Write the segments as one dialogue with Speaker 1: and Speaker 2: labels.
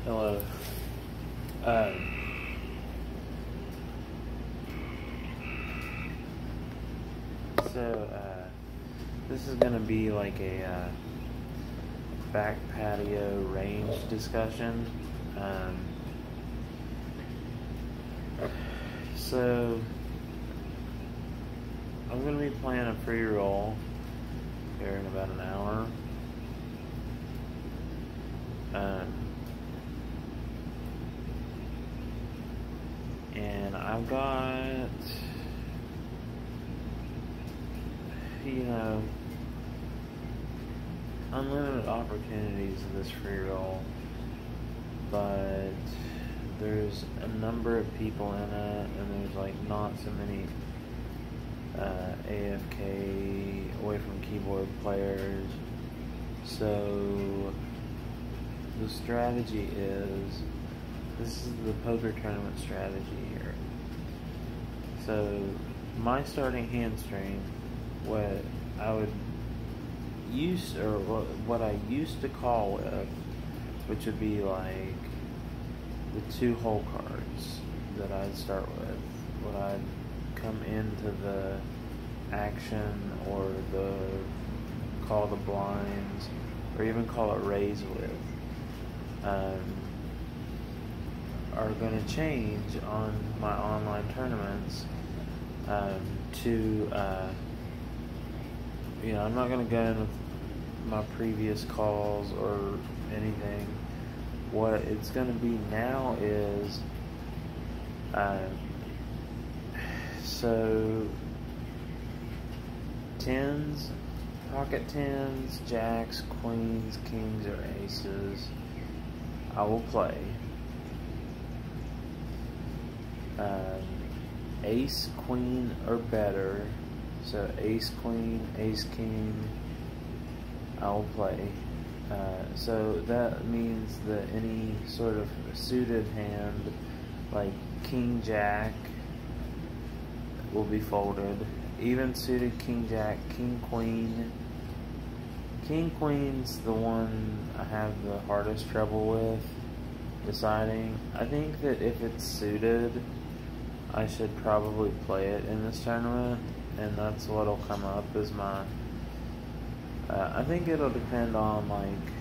Speaker 1: Hello. This is gonna be like a back patio range discussion. So I'm gonna be playing a free roll here in about an hour. And I've got, unlimited opportunities in this free roll, but there's a number of people in it, and there's like not so many AFK, away from keyboard players. So the strategy is, this is the poker tournament strategy here. So my starting hand strength, what I used to call with, which would be like the 2 hole cards that I'd start with, what I'd come into the action or the call the blinds, or even call it raise with, are going to change on my online tournaments to, I'm not going to go in with my previous calls or anything. What it's going to be now is, so 10s, pocket 10s, jacks, queens, kings, or aces, I will play. Ace, queen, or better, so ace, queen, ace, king, I'll play. So that means that any sort of suited hand, like king, jack, will be folded. Even suited king, jack, king, queen. King, queen's the one I have the hardest trouble with deciding. I think that if it's suited, I should probably play it in this tournament, and that's what'll come up as my, I think it'll depend on like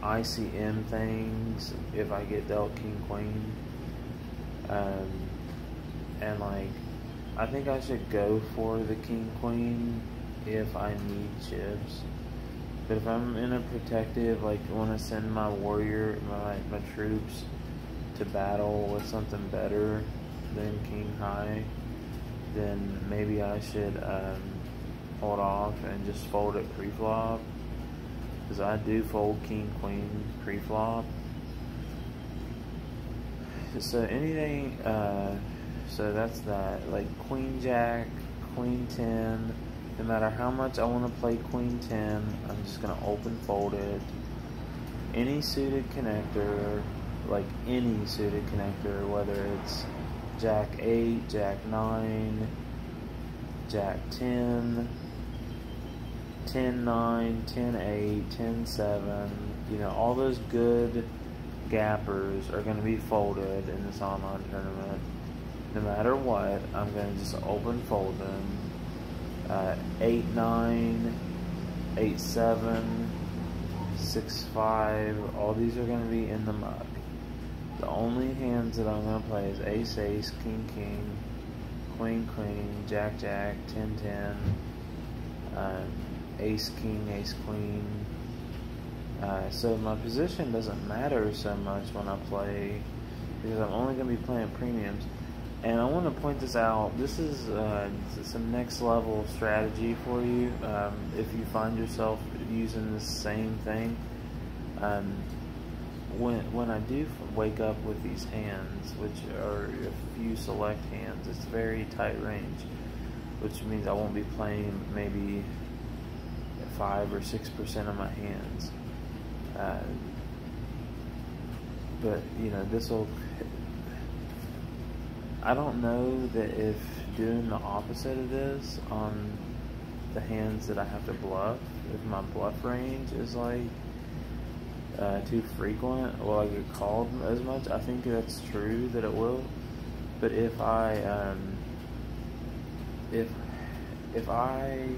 Speaker 1: ICM things, if I get dealt king, queen, and like, I think I should go for the king, queen if I need chips. But if I'm in a protective, like want to send my warrior, my troops to battle with something better than king high, then maybe I should hold off and just fold it pre-flop, because I do fold king, queen pre-flop. So anything, so that's that, like queen, jack, queen 10, no matter how much I want to play queen 10, I'm just going to open fold it. Any suited connector, like any suited connector, whether it's jack 8, jack 9, jack 10, 10 9, 10 8, 10 7, all those good gappers are going to be folded in this online tournament. No matter what, I'm going to just open fold them. 8 9, 8 7, 6 5, all these are going to be in the mug. The only hands that I'm going to play is ace ace, king king, queen queen, jack jack, 10 10, ace king, ace queen. So my position doesn't matter so much when I play, because I'm only going to be playing premiums. And I want to point this out, this is some next level strategy for you if you find yourself using the same thing. When I do wake up with these hands, which are a few select hands, it's very tight range, which means I won't be playing maybe 5 or 6% of my hands. But this will, I don't know that if doing the opposite of this on the hands that I have to bluff, if my bluff range is like too frequent, will I get called as much? I think that's true that it will. But if I if I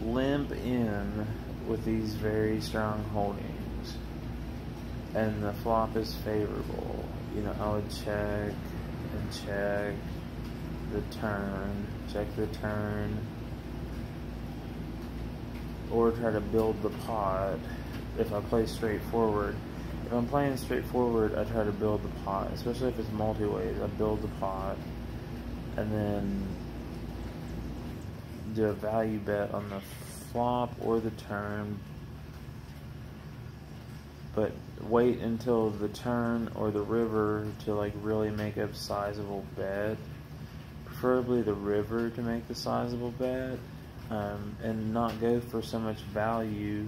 Speaker 1: limp in with these very strong holdings and the flop is favorable, you know, I would check and check the turn, check the turn, or try to build the pot. If I play straightforward, if I'm playing straightforward, I try to build the pot, especially if it's multi-ways. I build the pot and then do a value bet on the flop or the turn, but wait until the turn or the river to like really make a sizable bet, preferably the river to make the sizable bet, and not go for so much value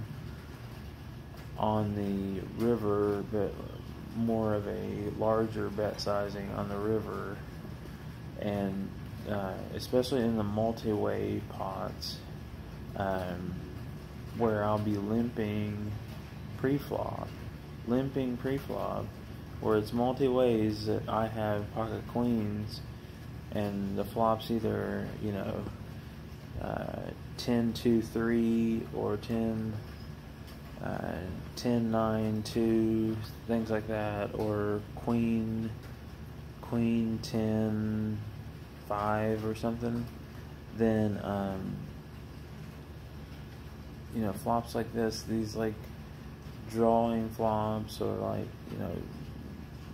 Speaker 1: on the river, but more of a larger bet sizing on the river. And especially in the multi-way pots, where I'll be limping pre-flop, where it's multi-ways that I have pocket queens, and the flop's either, you know, 10-2-3 or 10-9-2, things like that, or queen 10-5 or something. Then you know, flops like this, these like drawing flops, or like, you know,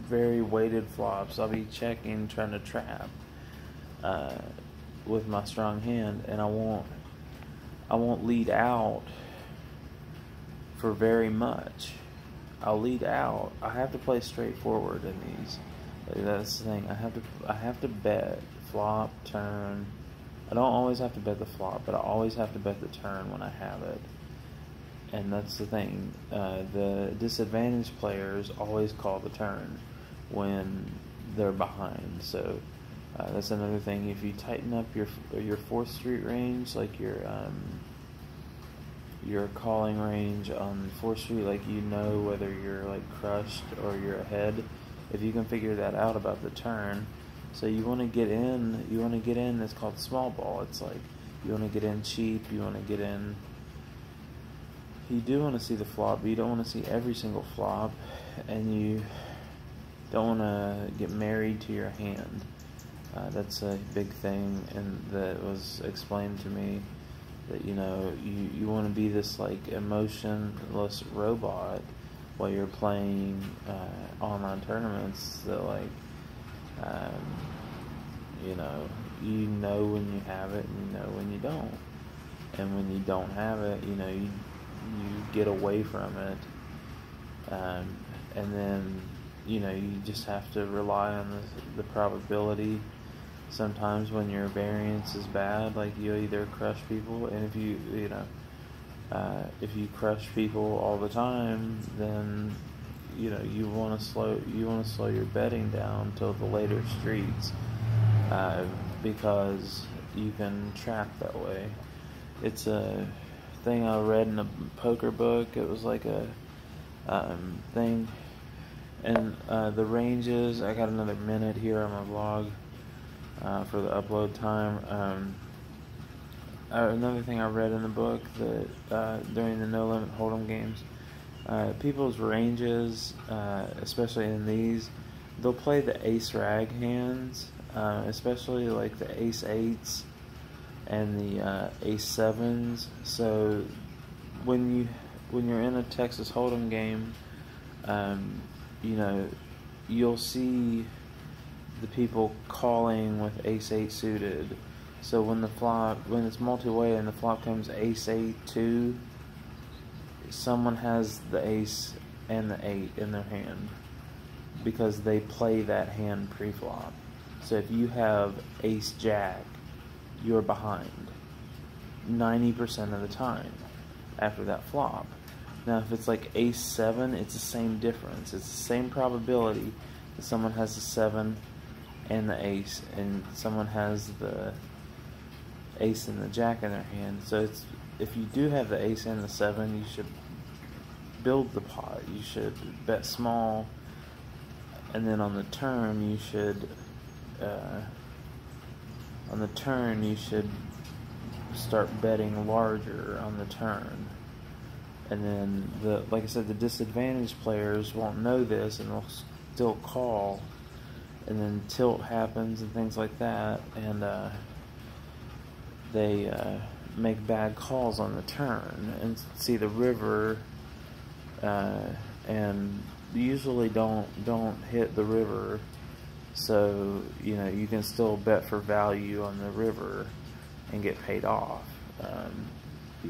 Speaker 1: very weighted flops, I'll be checking, trying to trap with my strong hand, and I won't lead out for very much. I'll lead out. I have to play straightforward in these. That's the thing. I have to bet flop, turn. I don't always have to bet the flop, but I always have to bet the turn when I have it. And that's the thing. The disadvantaged players always call the turn when they're behind. So that's another thing. If you tighten up your 4th Street range, like your calling range on 4th Street, like, you know whether you're like crushed or you're ahead. If you can figure that out about the turn, so you want to get in. It's called small ball. It's like you want to get in cheap. You want to get in. You do want to see the flop, but you don't want to see every single flop, and you don't want to get married to your hand. That's a big thing, and that was explained to me. That, you know, you want to be this like emotionless robot while you're playing online tournaments. That like, you know when you have it, and you know when you don't, and when you don't have it, you know you get away from it, and then, you know, you just have to rely on the probability. Sometimes when your variance is bad, like, you either crush people, and if you crush people all the time, then, you know, you want to slow your betting down till the later streets, because you can trap that way. It's a thing I read in a poker book. It was like a thing, and the ranges. I got another minute here on my vlog for the upload time. Another thing I read in the book, that during the No Limit Hold'em games, people's ranges, especially in these, they'll play the ace rag hands, especially like the ace 8s and the ace 7s. So when you're in a Texas Hold'em game, you know, you'll see the people calling with ace 8 suited. So when it's multi-way and the flop comes ace 8-2, someone has the ace and the 8 in their hand because they play that hand pre-flop. So if you have ace jack, you're behind 90% of the time after that flop. Now if it's like ace 7, it's the same difference. It's the same probability that someone has the 7 and the ace, and someone has the ace and the jack in their hand. So if you do have the ace and the 7, you should build the pot. You should bet small, and then on the turn you should start betting larger on the turn. And then like I said, the disadvantaged players won't know this and they'll still call, and then tilt happens and things like that, and they make bad calls on the turn and see the river, and usually don't hit the river. So you can still bet for value on the river and get paid off, and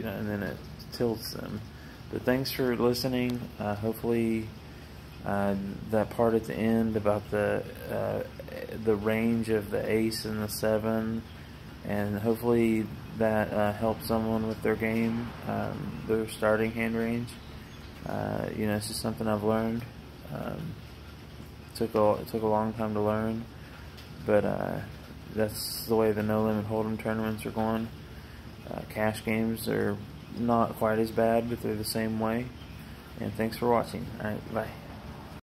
Speaker 1: then it tilts them. But thanks for listening. Hopefully that part at the end about the range of the ace and the 7, and hopefully that helps someone with their game, their starting hand range. It's just something I've learned. It took a long time to learn, but that's the way the No Limit Hold'em tournaments are going. Cash games are not quite as bad, but they're the same way. And thanks for watching. Alright, bye.